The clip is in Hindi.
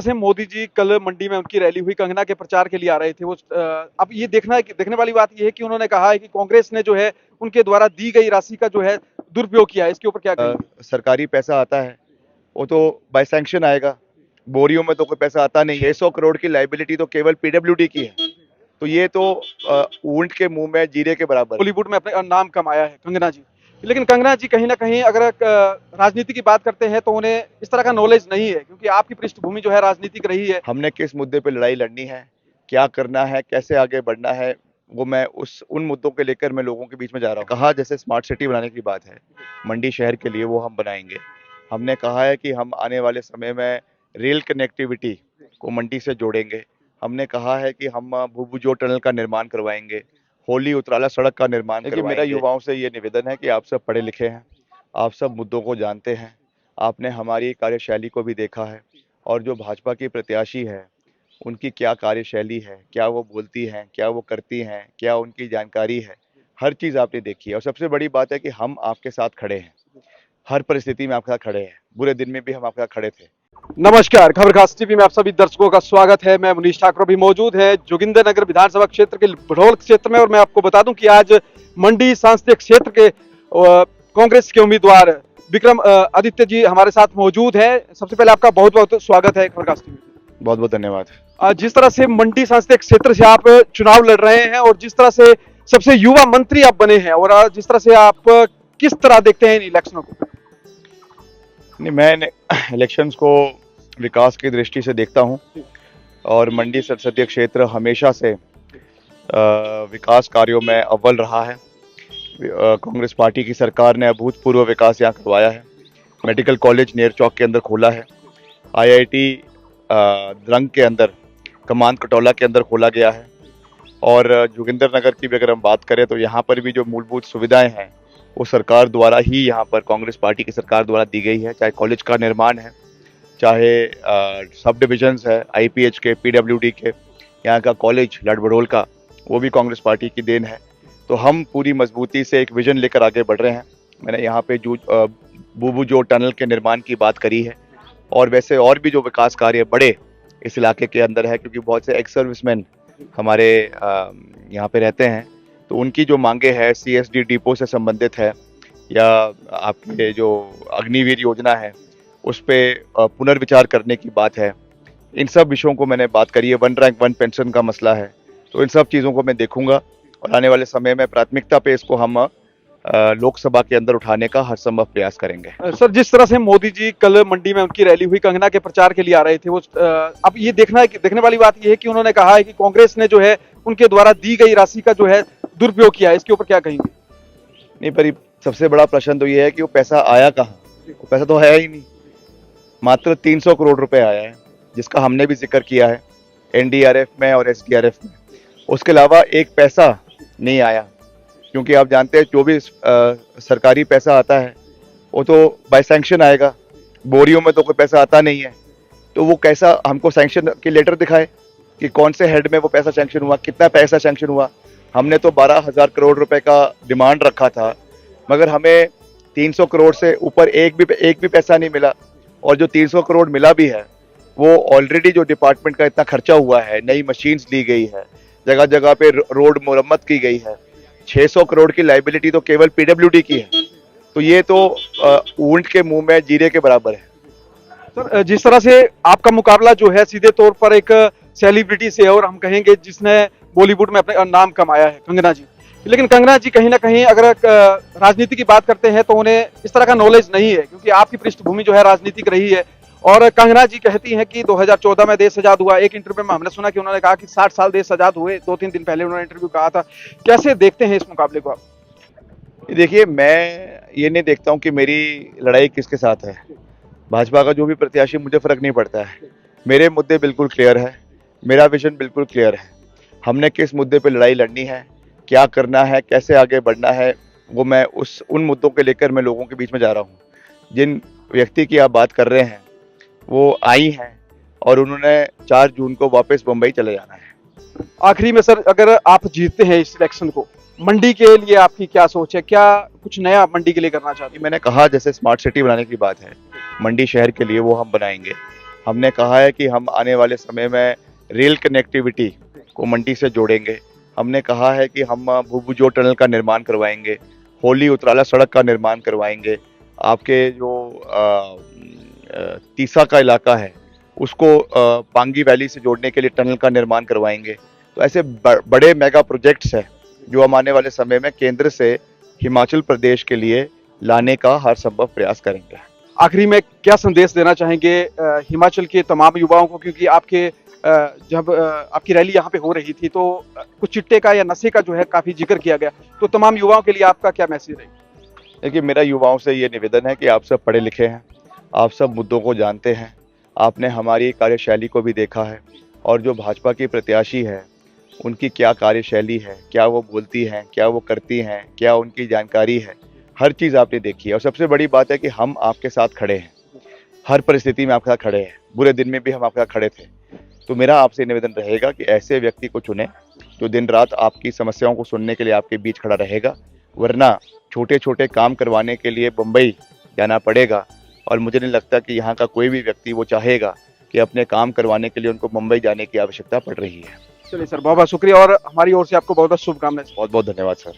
से मोदी जी कल मंडी में उनकी रैली हुई, कंगना के प्रचार के लिए आ रहे थे वो। अब ये देखने वाली बात ये है कि उन्होंने कहा है कि कांग्रेस ने जो है उनके द्वारा दी गई राशि का जो है दुरुपयोग किया है। इसके ऊपर क्या कहेंगे? सरकारी पैसा आता है वो तो बाय सैंक्शन आएगा। बोरियों में तो कोई पैसा आता नहीं है। 100 करोड़ की लाइबिलिटी तो केवल पीडब्ल्यूडी की है। तो ये तो ऊंट के मुंह में जीरे के बराबर है। बॉलीवुड में अपने नाम कमाया है कंगना जी, लेकिन कंगना जी कहीं ना कहीं अगर राजनीति की बात करते हैं तो उन्हें इस तरह का नॉलेज नहीं है, क्योंकि आपकी पृष्ठभूमि जो है राजनीतिक रही है। हमने किस मुद्दे पे लड़ाई लड़नी है, क्या करना है, कैसे आगे बढ़ना है, वो मैं उन मुद्दों के लेकर मैं लोगों के बीच में जा रहा हूँ। कहा जैसे स्मार्ट सिटी बनाने की बात है मंडी शहर के लिए, वो हम बनाएंगे। हमने कहा है कि हम आने वाले समय में रेल कनेक्टिविटी को मंडी से जोड़ेंगे। हमने कहा है कि हम भूभुजोर टनल का निर्माण करवाएंगे, होली उतराला सड़क का निर्माण करवाएंगे। मेरा युवाओं से ये निवेदन है कि आप सब पढ़े लिखे हैं, आप सब मुद्दों को जानते हैं, आपने हमारी कार्यशैली को भी देखा है, और जो भाजपा की प्रत्याशी है उनकी क्या कार्यशैली है, क्या वो बोलती हैं, क्या वो करती हैं, क्या उनकी जानकारी है, हर चीज़ आपने देखी है। और सबसे बड़ी बात है कि हम आपके साथ खड़े हैं, हर परिस्थिति में आपके साथ खड़े हैं। बुरे दिन में भी हम आपके साथ खड़े थे। नमस्कार, खबर खास टीवी में आप सभी दर्शकों का स्वागत है। मैं मनीष ठाकुर भी मौजूद है जोगिंदरनगर विधानसभा क्षेत्र के भड़ोल क्षेत्र में, और मैं आपको बता दूं कि आज मंडी संसदीय क्षेत्र के कांग्रेस के उम्मीदवार विक्रम आदित्य जी हमारे साथ मौजूद हैं। सबसे पहले आपका बहुत बहुत स्वागत है खबर खास टीवी में। बहुत बहुत धन्यवाद। जिस तरह से मंडी संसदीय क्षेत्र से आप चुनाव लड़ रहे हैं और जिस तरह से सबसे युवा मंत्री आप बने हैं, और जिस तरह से आप किस तरह देखते हैं इन इलेक्शनों को? नहीं, मैं इलेक्शंस को विकास की दृष्टि से देखता हूं, और मंडी संसदीय क्षेत्र हमेशा से विकास कार्यों में अव्वल रहा है। कांग्रेस पार्टी की सरकार ने अभूतपूर्व विकास यहाँ करवाया है। मेडिकल कॉलेज नेर चौक के अंदर खोला है, IIT द्रंग के अंदर कमान कटौला के अंदर खोला गया है, और जोगिंदरनगर की भी अगर हम बात करें तो यहाँ पर भी जो मूलभूत सुविधाएं हैं वो सरकार द्वारा ही, यहाँ पर कांग्रेस पार्टी की सरकार द्वारा दी गई है। चाहे कॉलेज का निर्माण है, चाहे सब डिविजन्स है IPH के, PWD के, यहाँ का कॉलेज लड़भड़ोल का, वो भी कांग्रेस पार्टी की देन है। तो हम पूरी मजबूती से एक विजन लेकर आगे बढ़ रहे हैं। मैंने यहाँ पे भूभुजोर टनल के निर्माण की बात करी है, और वैसे और भी जो विकास कार्य बड़े इस इलाके के अंदर है, क्योंकि बहुत से एक्स सर्विसमैन हमारे यहाँ पे रहते हैं, तो उनकी जो मांगे है CSD डिपो से संबंधित है, या आपके जो अग्निवीर योजना है उस पर पुनर्विचार करने की बात है। इन सब विषयों को मैंने बात करी है। 1 रैंक 1 पेंशन का मसला है, तो इन सब चीज़ों को मैं देखूंगा, और आने वाले समय में प्राथमिकता पे इसको हम लोकसभा के अंदर उठाने का हर संभव प्रयास करेंगे। सर, जिस तरह से मोदी जी कल मंडी में उनकी रैली हुई, कंगना के प्रचार के लिए आ रहे थे वो, अब ये देखने वाली बात ये है कि उन्होंने कहा है कि कांग्रेस ने जो है उनके द्वारा दी गई राशि का जो है दुरुपयोग किया है। इसके ऊपर क्या कहेंगे? नहीं, पर सबसे बड़ा प्रश्न तो ये है कि वो पैसा आया कहाँ? वो पैसा तो है ही नहीं। मात्र 300 करोड़ रुपए आया है, जिसका हमने भी जिक्र किया है NDRF में और SDRF में। उसके अलावा एक पैसा नहीं आया, क्योंकि आप जानते हैं जो भी सरकारी पैसा आता है वो तो बाय सैंक्शन आएगा। बोरियों में तो कोई पैसा आता नहीं है। तो वो कैसा हमको सैंक्शन के लेटर दिखाए कि कौन से हेड में वो पैसा सैंक्शन हुआ, कितना पैसा सैंक्शन हुआ। हमने तो 12,000 करोड़ रुपए का डिमांड रखा था, मगर हमें 300 करोड़ से ऊपर एक भी पैसा नहीं मिला। और जो 300 करोड़ मिला भी है वो ऑलरेडी जो डिपार्टमेंट का इतना खर्चा हुआ है, नई मशीन्स ली गई है, जगह जगह पे रोड मुरम्मत की गई है। 600 करोड़ की लाइबिलिटी तो केवल PWD की है। तो ये तो ऊंट के मुंह में जीरे के बराबर है। सर, जिस तरह से आपका मुकाबला जो है सीधे तौर पर एक सेलिब्रिटी से, और हम कहेंगे जिसने बॉलीवुड में अपने नाम कमाया है, कंगना जी, लेकिन कंगना जी कहीं ना कहीं अगर राजनीति की बात करते हैं तो उन्हें इस तरह का नॉलेज नहीं है, क्योंकि आपकी पृष्ठभूमि जो है राजनीतिक रही है। और कंगना जी कहती हैं कि 2014 में देश आजाद हुआ। एक इंटरव्यू में हमने सुना कि उन्होंने कहा कि 60 साल देश आजाद हुए। 2-3 दिन पहले उन्होंने इंटरव्यू कहा था। कैसे देखते हैं इस मुकाबले को आप? देखिए, मैं ये नहीं देखता हूँ कि मेरी लड़ाई किसके साथ है। भाजपा का जो भी प्रत्याशी, मुझे फर्क नहीं पड़ता है। मेरे मुद्दे बिल्कुल क्लियर है, मेरा विजन बिल्कुल क्लियर है। हमने किस मुद्दे पे लड़ाई लड़नी है, क्या करना है, कैसे आगे बढ़ना है, वो मैं उन मुद्दों के लेकर मैं लोगों के बीच में जा रहा हूँ। जिन व्यक्ति की आप बात कर रहे हैं वो आई हैं, और उन्होंने 4 जून को वापस मुंबई चले जाना है। आखिरी में सर, अगर आप जीतते हैं इस इलेक्शन को, मंडी के लिए आपकी क्या सोच है? क्या कुछ नया मंडी के लिए करना चाहते हैं? मैंने कहा जैसे स्मार्ट सिटी बनाने की बात है मंडी शहर के लिए, वो हम बनाएंगे। हमने कहा है कि हम आने वाले समय में रेल कनेक्टिविटी को मंडी से जोड़ेंगे। हमने कहा है कि हम भूभुजों टनल का निर्माण करवाएंगे, होली उतराला सड़क का निर्माण करवाएंगे। आपके जो तीसा का इलाका है उसको पांगी वैली से जोड़ने के लिए टनल का निर्माण करवाएंगे। तो ऐसे बड़े मेगा प्रोजेक्ट्स हैं जो हम आने वाले समय में केंद्र से हिमाचल प्रदेश के लिए लाने का हर संभव प्रयास करेंगे। आखिरी में क्या संदेश देना चाहेंगे हिमाचल के तमाम युवाओं को, क्योंकि आपके जब आपकी रैली यहाँ पे हो रही थी तो कुछ चिट्टे का या नशे का जो है काफी जिक्र किया गया, तो तमाम युवाओं के लिए आपका क्या मैसेज है? देखिए, मेरा युवाओं से ये निवेदन है कि आप सब पढ़े लिखे हैं, आप सब मुद्दों को जानते हैं, आपने हमारी कार्यशैली को भी देखा है और जो भाजपा की प्रत्याशी है उनकी क्या कार्यशैली है, क्या वो बोलती हैं, क्या वो करती हैं, क्या उनकी जानकारी है, हर चीज़ आपने देखी है। और सबसे बड़ी बात है कि हम आपके साथ खड़े हैं, हर परिस्थिति में आपके साथ खड़े हैं, बुरे दिन में भी हम आपके साथ खड़े थे। तो मेरा आपसे निवेदन रहेगा कि ऐसे व्यक्ति को चुनें जो दिन रात आपकी समस्याओं को सुनने के लिए आपके बीच खड़ा रहेगा, वरना छोटे छोटे काम करवाने के लिए मुंबई जाना पड़ेगा। और मुझे नहीं लगता कि यहाँ का कोई भी व्यक्ति वो चाहेगा कि अपने काम करवाने के लिए उनको मुंबई जाने की आवश्यकता पड़ रही है। चलिए सर, बहुत बहुत शुक्रिया और हमारी ओर से आपको बहुत बहुत शुभकामनाएं। बहुत बहुत धन्यवाद सर।